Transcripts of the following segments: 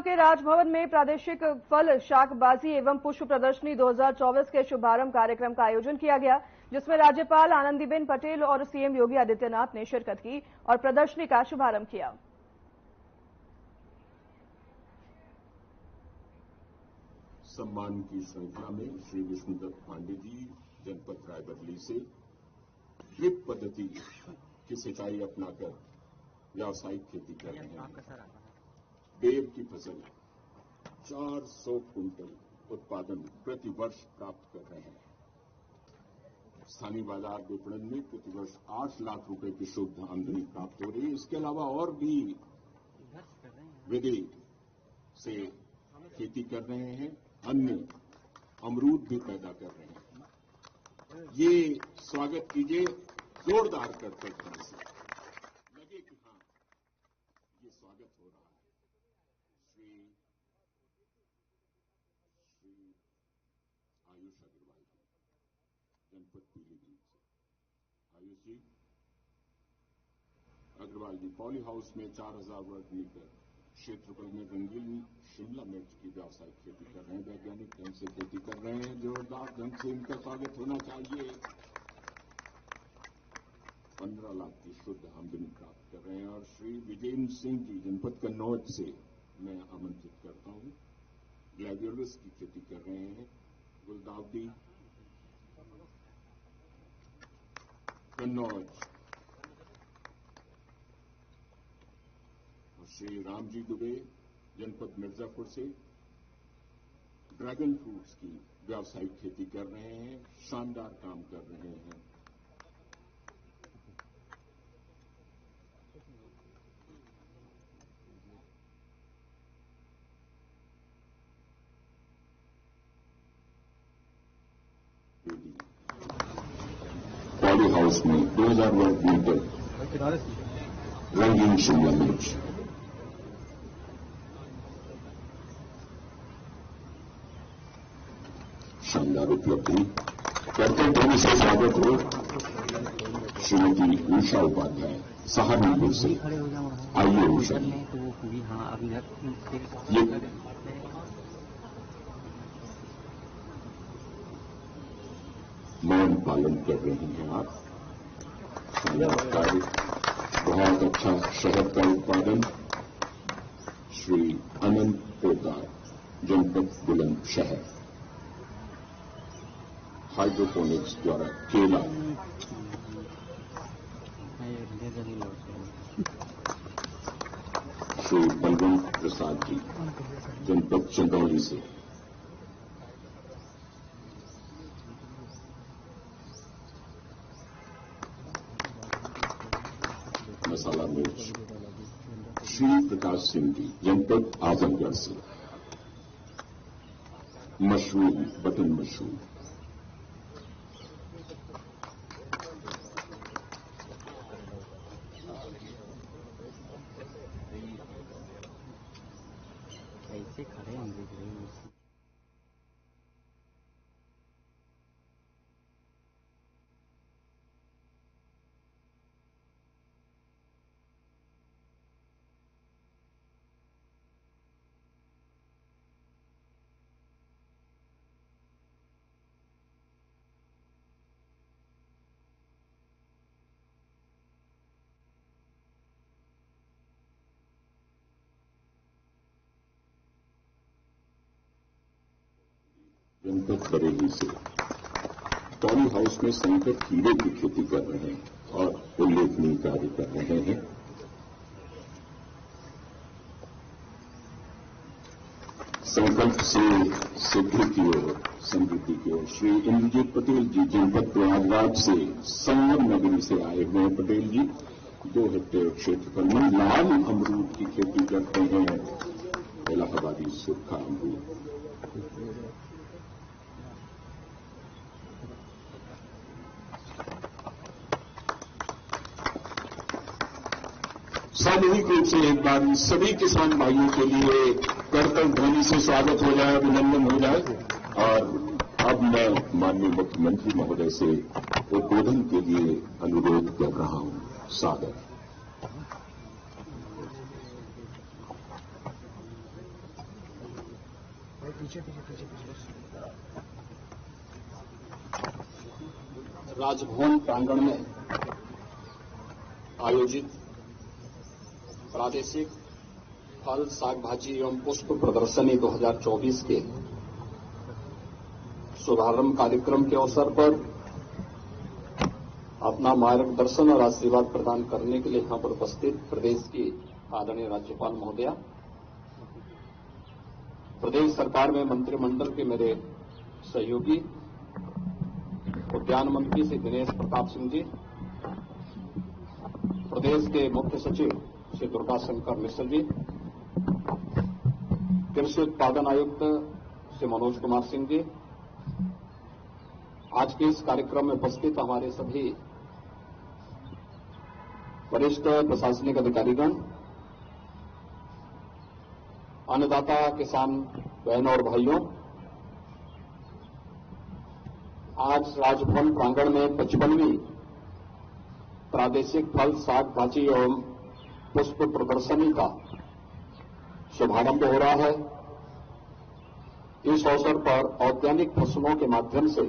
के राजभवन में प्रादेशिक फल शाकबाजी एवं पुष्प प्रदर्शनी 2024 के शुभारंभ कार्यक्रम का आयोजन किया गया, जिसमें राज्यपाल आनंदीबेन पटेल और सीएम योगी आदित्यनाथ ने शिरकत की और प्रदर्शनी का शुभारंभ किया। सम्मान की श्रृंखला में श्री विष्णुदत्त पांडे जी जनपद रायबरेली से ड्रिप पद्धति की सिंचाई अपनाकर व्यावसायिक खेती कर रहे हैं। बेर की फसल 400 कुंटल उत्पादन प्रति वर्ष प्राप्त कर रहे हैं। स्थानीय बाजार विपणन में प्रतिवर्ष 8 लाख रुपए की शुद्ध आमदनी प्राप्त हो रही है। इसके अलावा और भी विधि से खेती कर रहे हैं, अन्य अमरूद भी पैदा कर रहे हैं। ये स्वागत कीजिए जोरदार करते हैं से लगे कि हाँ ये स्वागत हो रहा है। श्री आयुष अग्रवाल जी जनपद पीलीभीत से। आयुष जी अग्रवाल जी पॉली हाउस में 4000 वर्ग मीटर क्षेत्रफल में रंगीन शिमला मिर्च की व्यावसायिक खेती कर रहे हैं, वैज्ञानिक ढंग से खेती कर रहे हैं। जोरदार ढंग से इनका स्वागत होना चाहिए। 15 लाख की शुद्ध आमदनी प्राप्त कर रहे हैं। और श्री विजेंद्र सिंह जी जनपद कन्नौज से मैं आमंत्रित करता हूं, ग्लैडियोलस की खेती कर रहे हैं, गुलदावदी कन्नौज। और श्री रामजी दुबे जनपद मिर्जापुर से ड्रैगन फ्रूट्स की व्यावसायिक खेती कर रहे हैं, शानदार काम कर रहे हैं। पॉली हाउस में 2000 वर्ग मीटर रंगीन शिमला मिर्च। शानदार उपलब्धि करते हैं। से स्वागत हो श्रीमती उषा उपाध्याय सहारनपुर से। आइए उषा जी, ये मौन पालन कर रही हैं आप। शानदार कार्य, बहुत अच्छा शहद का उत्पादन। श्री अनंत पोदार जनपद बुलंदशहर हाइड्रोपोनिक्स द्वारा केला। श्री बलवंत प्रसाद जी जनपद चंदौली से। मसाला मिर्च श्री प्रकाश सिंह जी जनपद आजमगढ़ से। मशरूम बटन मशरूम कैसे खड़े होंगे। जनपद बरेली से पॉली हाउस में संकर हीरे की खेती कर रहे हैं और उल्लेखनीय कार्य कर रहे हैं। संकल्प से सिद्धि की ओर, समृद्धि की ओर। श्री इंद्रजीत पटेल जी जनपद प्रयागराज से संगम नगरी से आए हुए हैं। पटेल जी 2 हेक्टेयर क्षेत्रफल में लाल अमरूद की खेती करते हैं, इलाहाबादी सूखा अमरूद। सामूहिक रूप से एक बार सभी किसान भाइयों के लिए करतल ध्वनि से स्वागत हो जाए, अभिनंदन हो जाए। और अब मैं माननीय मुख्यमंत्री महोदय से उद्बोधन के लिए अनुरोध कर रहा हूं। सादर राजभवन प्रांगण में आयोजित प्रादेशिक फल, साग भाजी एवं पुष्प प्रदर्शनी 2024 के शुभारंभ कार्यक्रम के अवसर पर अपना मार्गदर्शन और आशीर्वाद प्रदान करने के लिए यहां पर उपस्थित प्रदेश की आदरणीय राज्यपाल महोदया, प्रदेश सरकार में मंत्रिमंडल के मेरे सहयोगी, उद्यान मंत्री श्री दिनेश प्रताप सिंह जी, प्रदेश के मुख्य सचिव श्री दुर्गा शंकर मिश्र जी, कृषि उत्पादन आयुक्त श्री मनोज कुमार सिंह जी, आज के इस कार्यक्रम में उपस्थित हमारे सभी वरिष्ठ प्रशासनिक अधिकारीगण, अन्नदाता किसान बहनों और भाइयों, आज राजभवन प्रांगण में 55वीं प्रादेशिक फल, साग भाजी एवं पुष्प प्रदर्शनी का शुभारंभ हो रहा है। इस अवसर पर औद्यानिक फसलों के माध्यम से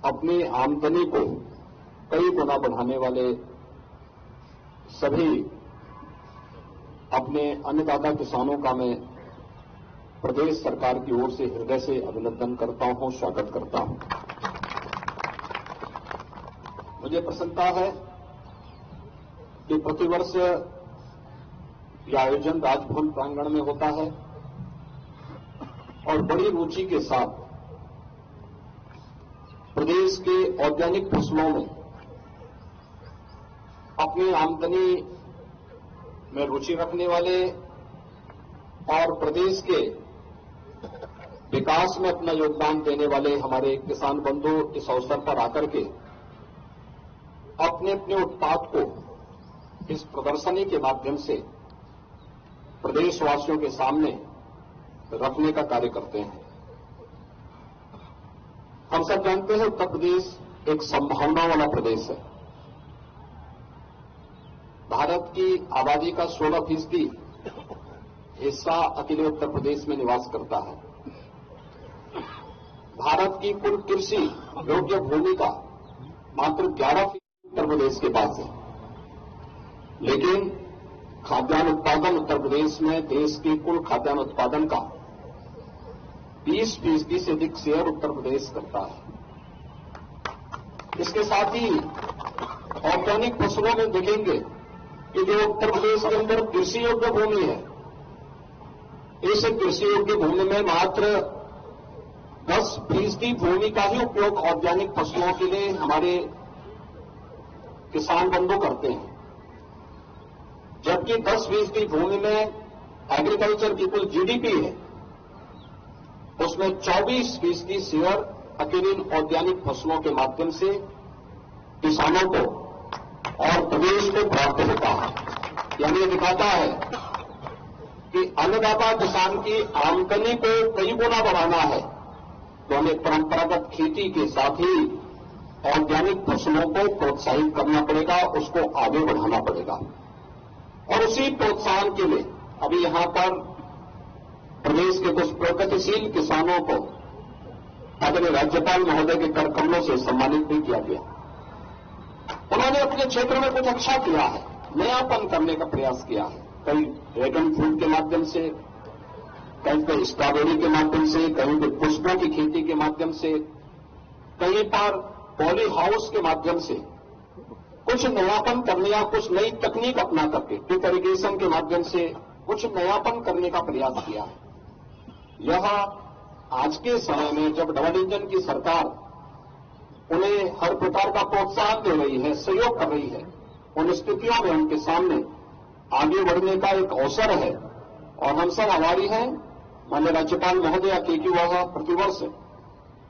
अपनी आमदनी को कई गुना बढ़ाने वाले सभी अपने अन्नदाता किसानों का मैं प्रदेश सरकार की ओर से हृदय से अभिनंदन करता हूं, स्वागत करता हूं। मुझे प्रसन्नता है कि प्रतिवर्ष यह आयोजन राजभवन प्रांगण में होता है और बड़ी रुचि के साथ प्रदेश के औद्यानिक फसलों में अपनी आमदनी में रुचि रखने वाले और प्रदेश के विकास में अपना योगदान देने वाले हमारे किसान बंधु इस अवसर पर आकर के अपने अपने उत्पाद को इस प्रदर्शनी के माध्यम से प्रदेशवासियों के सामने रखने का कार्य करते हैं। हम सब जानते हैं उत्तर प्रदेश एक संभावना वाला प्रदेश है। भारत की आबादी का 16% हिस्सा अकेले उत्तर प्रदेश में निवास करता है। भारत की कुल कृषि योग्य भूमि का मात्र 11% उत्तर प्रदेश के पास है, लेकिन खाद्यान्न उत्पादन उत्तर प्रदेश में देश के कुल खाद्यान्न उत्पादन का 20% से अधिक शेयर उत्तर प्रदेश करता है। इसके साथ ही ऑर्गेनिक फसलों में देखेंगे कि जो उत्तर प्रदेश के अंदर कृषि योग्य भूमि है, इस कृषि योग्य भूमि में मात्र 10% भूमि का ही उपयोग ऑर्गेनिक फसलों के लिए हमारे किसान बंधु करते हैं, जबकि 10% भूमि में एग्रीकल्चर की कुल जीडीपी है, उसमें 24% शेयर अकेले ऑर्गेनिक फसलों के माध्यम से किसानों को और प्रदेश को प्राप्त होता है। यानी ये दिखाता है कि अन्नदाता किसान की आमदनी को कई गुना बढ़ाना है तो हमें परंपरागत खेती के साथ ही ऑर्गेनिक फसलों को प्रोत्साहित करना पड़ेगा, उसको आगे बढ़ाना पड़ेगा। और उसी प्रोत्साहन के लिए अभी यहां पर प्रदेश के कुछ प्रगतिशील किसानों को आदरणीय राज्यपाल महोदय के कर कमलों से सम्मानित भी किया गया। उन्होंने अपने क्षेत्र में कुछ अच्छा किया है, नयापन करने का प्रयास किया है। कहीं ड्रैगन फ्रूट के माध्यम से, कहीं पे स्ट्रॉबेरी के माध्यम से, कहीं पे पुष्पों की खेती के माध्यम से, कहीं पर पॉली हाउस के माध्यम से कुछ नयापन करने या कुछ नई तकनीक अपना करके ड्रिप इरिगेशन के माध्यम से कुछ नयापन करने का प्रयास किया है। यह आज के समय में जब डबल इंजन की सरकार उन्हें हर प्रकार का प्रोत्साहन दे रही है, सहयोग कर रही है, उन स्थितियों में उनके सामने आगे बढ़ने का एक अवसर है। और हम सब आभारी हैं माननीय राज्यपाल महोदया के कि वह प्रतिवर्ष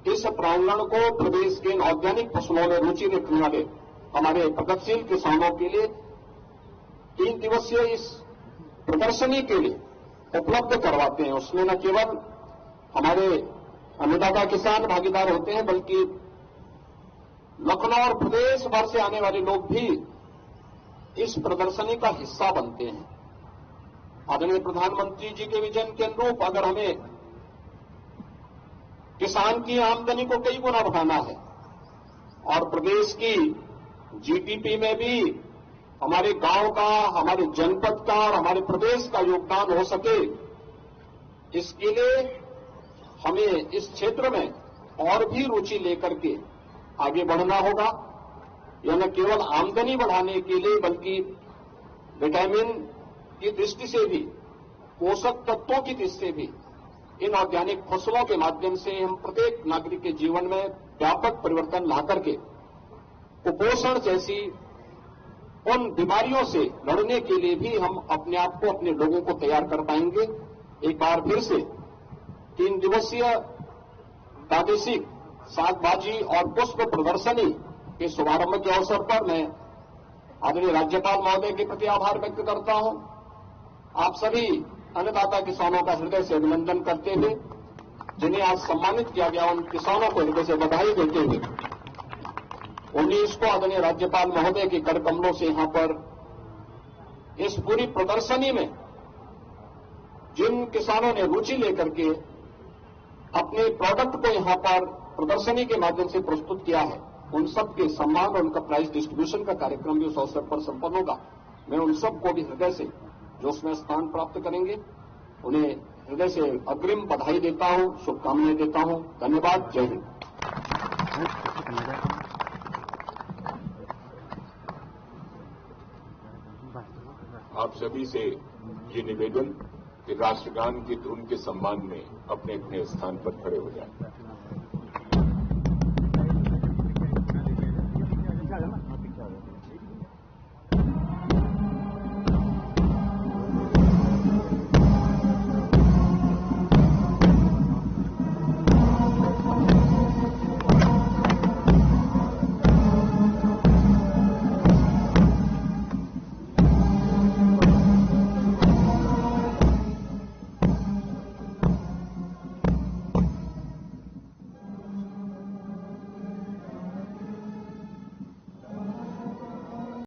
इस प्रांगण को प्रदेश के ऑर्गेनिक फसलों में रुचि रखने वाले हमारे प्रगतिशील किसानों के लिए 3 दिवसीय इस प्रदर्शनी के लिए उपलब्ध करवाते हैं। उसमें न केवल हमारे अन्नदाता किसान भागीदार होते हैं, बल्कि लखनऊ और प्रदेश भर से आने वाले लोग भी इस प्रदर्शनी का हिस्सा बनते हैं। आदरणीय प्रधानमंत्री जी के विजन के अनुरूप अगर हमें किसान की आमदनी को कई गुना बढ़ाना है और प्रदेश की जीडीपी में भी हमारे गांव का, हमारे जनपद का और हमारे प्रदेश का योगदान हो सके, इसके लिए हमें इस क्षेत्र में और भी रुचि लेकर के आगे बढ़ना होगा। यह न केवल आमदनी बढ़ाने के लिए बल्कि विटामिन की दृष्टि से भी, पोषक तत्वों की दृष्टि से भी इन ऑर्गेनिक फसलों के माध्यम से हम प्रत्येक नागरिक के जीवन में व्यापक परिवर्तन ला करके कुपोषण जैसी उन बीमारियों से लड़ने के लिए भी हम अपने आप को, अपने लोगों को तैयार कर पाएंगे। एक बार फिर से 3 दिवसीय प्रादेशिक शाकभाजी और पुष्प प्रदर्शनी के शुभारंभ के अवसर पर मैं आदरणीय राज्यपाल महोदय के प्रति आभार व्यक्त करता हूं। आप सभी अन्नदाता किसानों का हृदय से अभिनंदन करते हुए, जिन्हें आज सम्मानित किया गया, उन किसानों को हृदय से बधाई देते हुए 19 को आदरणीय राज्यपाल महोदय के कर कमलों से यहां पर इस पूरी प्रदर्शनी में जिन किसानों ने रुचि लेकर के अपने प्रोडक्ट को यहां पर प्रदर्शनी के माध्यम से प्रस्तुत किया है, उन सब के सम्मान और उनका प्राइज डिस्ट्रीब्यूशन का कार्यक्रम भी उस अवसर पर संपन्न होगा। मैं उन सबको भी हृदय से जो उसमें स्थान प्राप्त करेंगे, उन्हें हृदय से अग्रिम बधाई देता हूं, शुभकामनाएं देता हूं। धन्यवाद। जय हिंद। आप सभी से ये निवेदन कि राष्ट्रगान की धुन के सम्मान में अपने अपने स्थान पर खड़े हो जाएं।